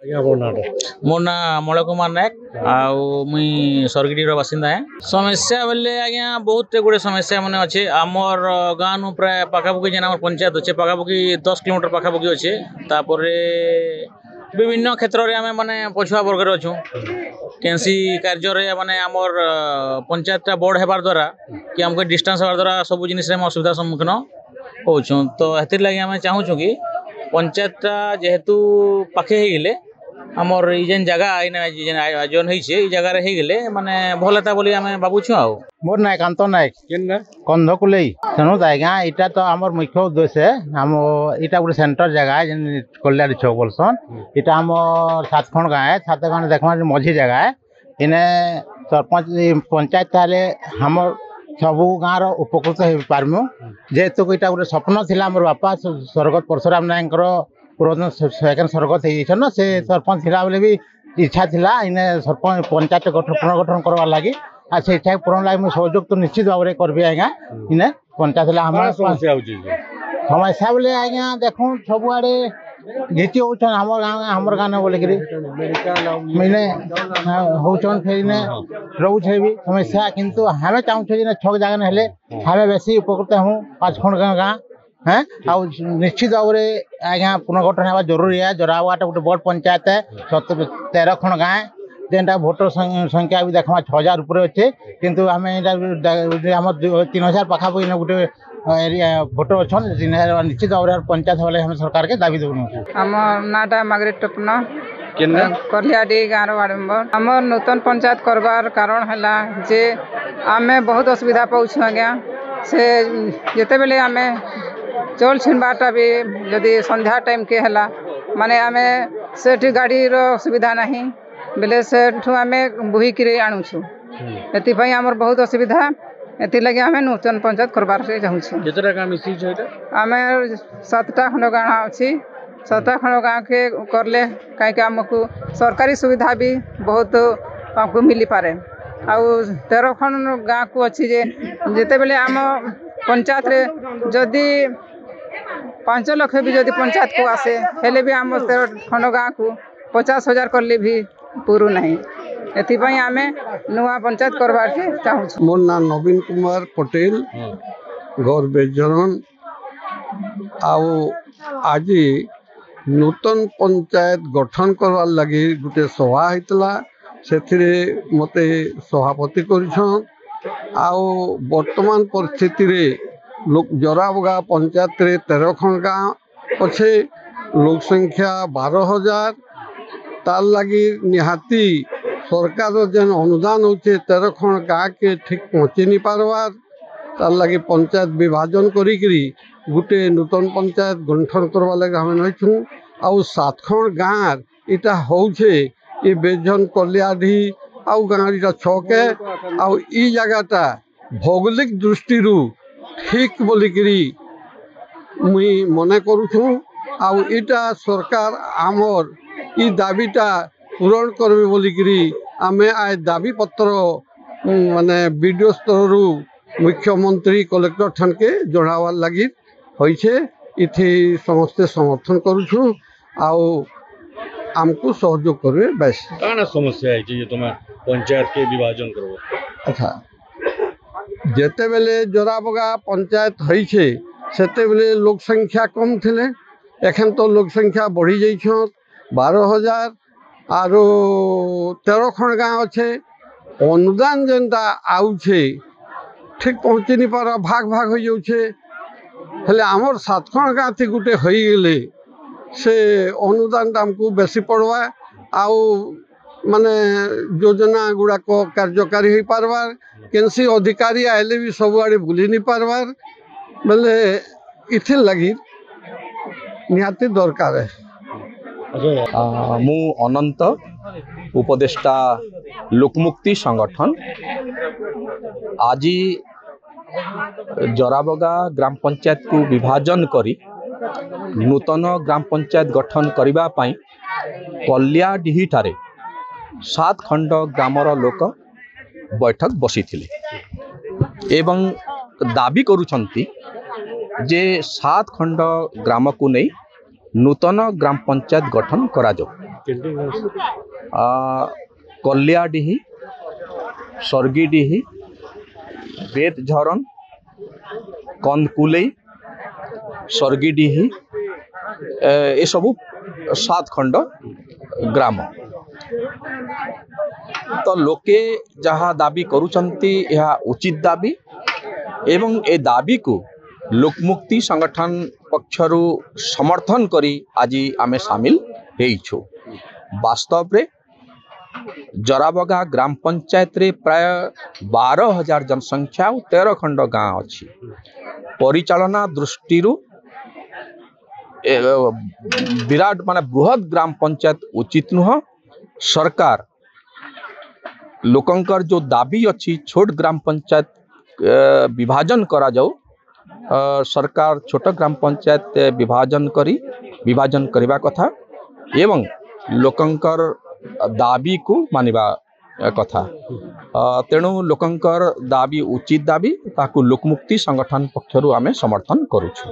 मो ना मलय कुमार नायक मुई सरगिडी बासिंदा है। समस्या बोले आज्ञा बहुत गुड़े समस्या मैंने अच्छे आमर गाँ नु प्राय पाखापुखी जेन पंचायत अच्छे पाखापुखी 10 किलोमीटर पाखापुखी अच्छे तापर विभिन्न क्षेत्र में आम मैंने पछुआ वर्ग अच्छु कैंसी कार्य माने आमर पंचायत बड़ होबार द्वारा कि आमको डिस्टेंस होबार द्वारा सब जिन असुविधा सम्मुखीन होचुं तो हेतिर लगी आम चाहूँ कि पंचायत जेहेतु पाखे हो आमर जेन जगह आयोजन होइछे ई जगह रे हेगले माने भलता बोली आमे बाबुछु आ मोर नायक कांत नायक केनना कंधकुलई सुनो आज्ञा इटा तो आमर मुख्य उद्देश्य है हम इटा गोटे सेंटर जगह है जेन कल्याणी छक बोलसन इटा आमर 7 खंड गाँव है 7 खंड देखमा मझी जगह है इने सरपंच पंचायत ताले हमर सबू गाँव उपकृत हो पारमु जेहेतु इटा गोटे स्वप्न थिला हमर बापा स्वर्गत परशुराम नायक पुरातन सेकेंड स्वर्गत हो से सरपंच थिला बोले भी इच्छा थिला इने सरपंच पंचायत पुनर्गठन करवार लगी आ से इच्छा पूरण लगे मुझे सहयोग तो निश्चित भाव में करबी आज्ञा इने पंचायत समस्या बोले आज्ञा देखूँ सबुआड़े घिची होचन हमर गाँव बोलिक मैंने होचन फिर इने रोचे भी समस्या किंतु हमें चाहूँ छक जगह हेले हमें बेसी उपकृत हूँ 5 खंड गाँ हैं आउ निश्चित भाव में आज्ञा पुनर्गठन होगा जरूरी है जोरावाटा गोटे बड़ पंचायत है 13 खंड गाँव जेनटा भोटर संख्या भी देखा 6000 ऊपर अच्छे किंतु आम 3000 पाखापाखि गोटे एरिया भोटर अच्छा निश्चित भाव में पंचायत वाले हम सरकार के दाबी देवनु आम नाटा मार्गरेट टपना कलियाडी गाँव वार्ड मेंबर आम नूतन पंचायत करवार कारण है जे आमे बहुत असुविधा पाऊँ आज्ञा से जिते बेले आमे चल छिनबाटा भी जदि संध्या टाइम के हला माने आमे सेठी गाड़ी रो सुविधा नहीं बेले सेठू आमे बुहिक आणुछु एतिपाई आमर बहुत असुविधा एति लगे आमे नूतन पंचायत करबार से चाहूछु जेतरा काम इसी छैटा आमे 7टा खंड गाँव अछि 7टा खंड गाँव के करले काहे कि हमको सरकारी सुविधा भी बहुत हमको मिली पारे आउ 13 खंड गाँव को अच्छी जे जिते बेले आम पंचायत रे जदि 5 लाख भी जदि पंचायत को आसे हेले भी आम 13 खंड गाँव को 50,000 करले भी पूरू नहीं एथिपाई आमे नुआ पंचायत करबार के चाहूछु। मोर नाम नवीन कुमार पटेल गौर बेजरन आउ आज नूतन पंचायत गठन करवार लगी गोटे सभा होता से मते सभापति करछन आउ वर्तमान परिस्थिति रे लोक जराबगा पंचायत रे 13 खंड गाँव अच्छे लोक संख्या 12,000 तार लगी निहाती सरकार जेन अनुदान होचे 13 खंड गाँव के ठीक पहुँची नहीं पारबार तार लगी पंचायत विभाजन करी गोटे नूतन पंचायत गठन करवा लगे हमें नहींछू आउ 7 खंड गाँव इटा होचे ये बेजन कलियाढ़ी आउ गाँव इटा छके आउ ई जगहटा भौगोलिक दृष्टि ठीक बोलिकी मुई मने करूँ आउ इटा सरकार आमर ई दाबीटा पूरण करबे बोलिकी आमे आए दाबी पत्र माने वीडियो स्तर मुख्यमंत्री कलेक्टर ठान के जनावार लगी होइछे इथे समस्ते समर्थन करूँ आउ आमको सहयोग करबे बेस काना समस्या है जे तुम पंचायत के विभाजन करो अच्छा जेते बेले जोराबगा पंचायत होइछे सेते बेले लोक संख्या कम थिले एखन तो लोक संख्या बढ़ी जाइछ 12,000 आरो 13 खंड गाँव अच्छे अनुदान जेनटा आउछे ठीक पहुँची नहीं पार भाग हो जाऊे हेले आमर 7 खंड गाँव थी गोटे हो गले से अनुदान आमको बेसी पड़वा आउ माने योजना गुड़ाक कार्यकारी हो पारबार केनसी अधिकारी आइले भी सबुआड़े बुली नहीं पारबार बेले इथिर लगी निहाती दरकार है। मु अनंत उपदेष्टा लोकमुक्ति संगठन आज जराबगा ग्राम पंचायत को विभाजन करी नूतन ग्राम पंचायत गठन करबा पई कल्याडीही ठारे 7 खंड ग्रामर लोक बैठक बसी थिले एवं दाबी करुछंती जे 7 खंड ग्राम को नहीं नूतन ग्राम पंचायत गठन करा जाऊ। कल्याडीही, सर्गीडीही, बेतझरन, कंदकुलई, सर्गीडीही ए सबू 7 खंड ग्राम। तो लोके जहाँ दाबी करुचंती यह उचित दाबी एवं ए दाबी को लोकमुक्ति संगठन पक्षरु समर्थन करी आज आमे शामिल हेइछु। वास्तव रे जराबगा ग्राम पंचायत रे प्राय 12,000 जनसंख्या और 13 खंड गाँव अच्छी। परिचालना दृष्टि विराट माने बृहद ग्राम पंचायत उचित नुह। सरकार लोकंकर जो दाबी अच्छी छोट ग्राम पंचायत विभाजन करा जाऊ, सरकार छोट ग्राम पंचायत विभाजन करने कथा एवं लोकंकर दाबी को मानिबा कथा। तेणु लोकंकर दाबी उचित दाबी ताकू लोकमुक्ति संगठन पक्षरु आमे समर्थन करूछु।